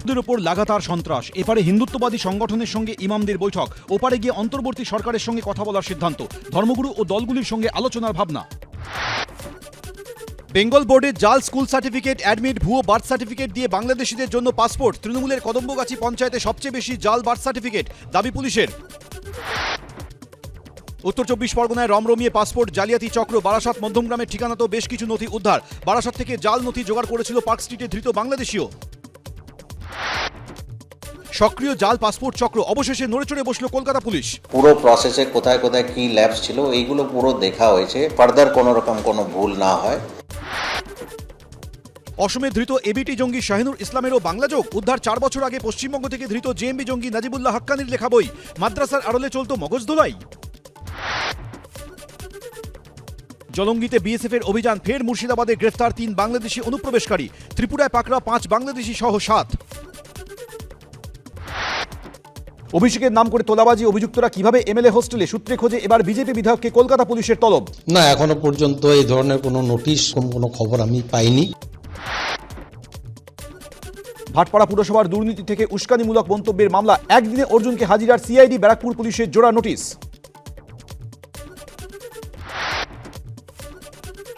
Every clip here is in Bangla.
মসজিদের ওপর লাগাতার সন্ত্রাস, এপারে হিন্দুত্ববাদী সংগঠনের সঙ্গে ইমামদের বৈঠক, ওপারে গিয়ে অন্তর্বর্তী সরকারের সঙ্গে কথা বলার সিদ্ধান্ত, ধর্মগুরু ও দলগুলির সঙ্গে আলোচনার ভাবনা। বেঙ্গল বোর্ডের জাল স্কুল সার্টিফিকেট, অ্যাডমিট, ভুয়ো বার্থ সার্টিফিকেট দিয়ে বাংলাদেশিদের জন্য পাসপোর্ট। তৃণমূলের কদম্বগাছি পঞ্চায়েতে সবচেয়ে বেশি জাল বার্থ সার্টিফিকেট, দাবি পুলিশের। উত্তর 24 পরগনায় রমরমিয়ে পাসপোর্ট জালিয়াতি চক্র, বারাসাত মধ্যমগ্রামের ঠিকানাতেও বেশ কিছু নথি উদ্ধার। বারাসাত থেকে জাল নথি জোগাড় করেছিল পার্ক স্ট্রিটে ধৃত বাংলাদেশীও। সক্রিয় জাল পাসপোর্ট চক্র, অবশেষে নড়েচড়ে বসল কলকাতা পুলিশ। পুরো প্রসেসে কোথায় কোথায় কি ল্যাপস ছিল এইগুলো পুরো দেখা হয়েছে, ফার্দার কোনো রকম কোনো ভুল না হয়। অসমে ধৃত এবিটি জঙ্গি শাহিনুর ইসলামেরও বাংলা যোগ, উদ্ধার 4 বছর আগে পশ্চিমবঙ্গ থেকে ধৃত জেএমবি জঙ্গি নাজিবুল্লাহ হাক্কানির লেখা বই। মাদ্রাসার আড়লে চলত মগজধোলাই। জলঙ্গিতে বিএসএফ এর অভিযান, ফের মুর্শিদাবাদে গ্রেফতার 3 বাংলাদেশি অনুপ্রবেশকারী। ত্রিপুরায় পাকড়া 5 বাংলাদেশি সহ 7। অভিষেকের নাম করে তোলাবাজি, অভিযুক্তরা কিভাবে এমএলএ হোস্টেলে, সূত্রে খোঁজে এবার বিজেপি বিধায়ককে কলকাতা পুলিশের তলব। না, এখনো পর্যন্ত এই ধরনের কোনো নোটিশ, কোনো খবর আমি পাইনি। ভাটপাড়া পুরসভার দুর্নীতি থেকে উস্কানিমূলক মন্তব্যের মামলা, একদিনে অর্জুনকে হাজিরার সিআইডি, ব্যারাকপুর পুলিশের জোড়া নোটিশ।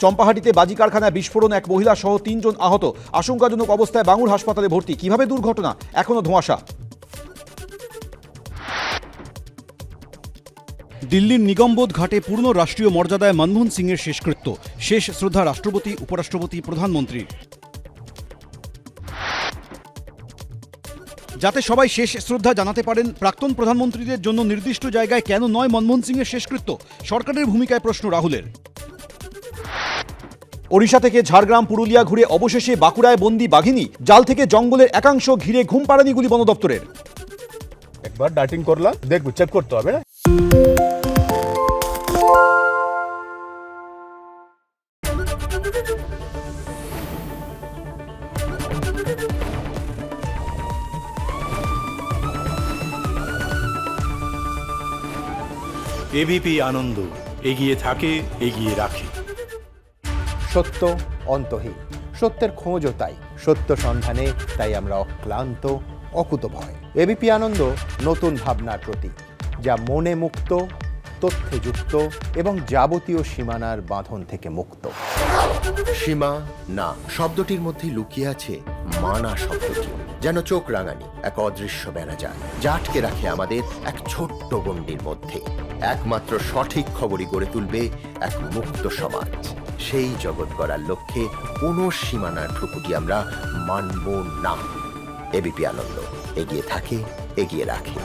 চম্পাহাটিতে বাজি কারখানায় বিস্ফোরণ, 1 মহিলা সহ 3 জন আহত, আশঙ্কাজনক অবস্থায় বাঙুর হাসপাতালে ভর্তি। কিভাবে দুর্ঘটনা, এখনো ধোঁয়াশা। দিল্লির নিগমবোধ ঘাটে পূর্ণ রাষ্ট্রীয় মর্যাদায় মনমোহন সিংয়ের শেষকৃত্য, শেষ শ্রদ্ধা রাষ্ট্রপতি, উপরাষ্ট্রপতি, প্রধানমন্ত্রীর। যাতে সবাই শেষ শ্রদ্ধা জানাতে পারেন, প্রাক্তন প্রধানমন্ত্রীদের জন্য নির্দিষ্ট জায়গায় কেন নয় মনমোহন সিংয়ের শেষকৃত্য, সরকারের ভূমিকায় প্রশ্ন রাহুলের। ওড়িশা থেকে ঝাড়গ্রাম পুরুলিয়া ঘুরে অবশেষে বাঁকুড়ায় বন্দি বাঘিনী, জাল থেকে জঙ্গলের একাংশ ঘিরে ঘুম পাড়ানি গুলি বন দপ্তরের। একবার ডাটিং করলাম, দেখবো চেক করতে হবে না। এবিপি আনন্দ, এগিয়ে থাকে, এগিয়ে রাখে। সত্য অন্তহীন, সত্যের খোঁজও তাই, সত্য সন্ধানে তাই আমরা অক্লান্ত, অকুতভয়। এবিপি আনন্দ নতুন ভাবনার প্রতীক, যা মনে মুক্ত, তথ্যে যুক্ত এবং যাবতীয় সীমানার বাঁধন থেকে মুক্ত। সীমা না শব্দটির মধ্যে লুকিয়ে আছে মানা শব্দটি, যেন চোখ রাঙানি এক অদৃশ্য বেড়াজাল, যা আটকে রাখে আমাদের এক ছোট্ট গণ্ডির মধ্যে। একমাত্র সঠিক খবরই গড়ে তুলবে এক মুক্ত সমাজ। সেই জগৎ গড়ার লক্ষ্যে কোনো সীমানার ঠুকুটি আমরা মানব না। এবিপি আনন্দ, এগিয়ে থাকে, এগিয়ে রাখে।